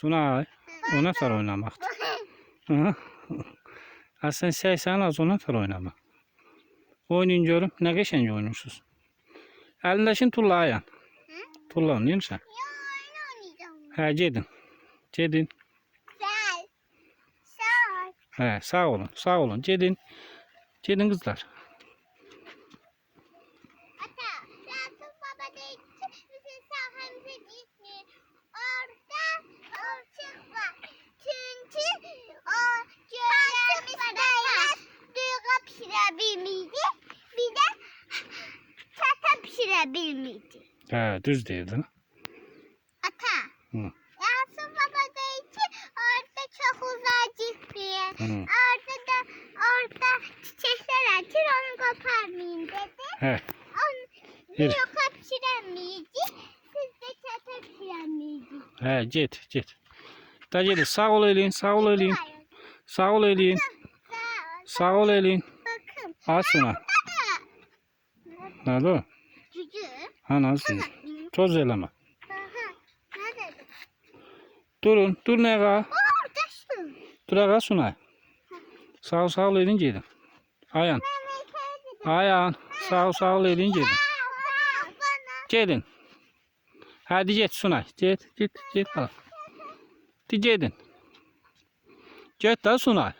Sunay, ona sar oynamakta. Hı. Ha sen seysen az ona sar oynama. Oynayın görüm. Ne geçence oynuyorsunuz? Elinde şimdi tulla ayağın. Tulla oynuyorsun sen. He cedin. Cedin. He sağ olun. Sağ olun. Cedin. Cedin kızlar. Bilmiydi. He düz değildin. Ata. Hı. Yasin baba dedi ki orada çok uzacık bir yer. Hı. Orada çiçekler açır onu koparmayın dedi. He. Onu Yürü. yok pişiremeyecek. Siz de çata pişiremeyecek. He ced. Da cedin. Sağ ol elin. Sağ ol elin. Sağ ol elin. Sağ ol elin. Bakın. Al şuna. Nerede o? Cücü. Ha nasıl? Toz eleme. Nerede? Durun. Dur ne ga? Orada şu. Dur aga Sunay. Sağ ol elin cedin. Ayağın. Ayağın. Sağ ol elin cedin. Cedin. Hadi cet Sunay. Cet. Di cedin. Cet da Sunay.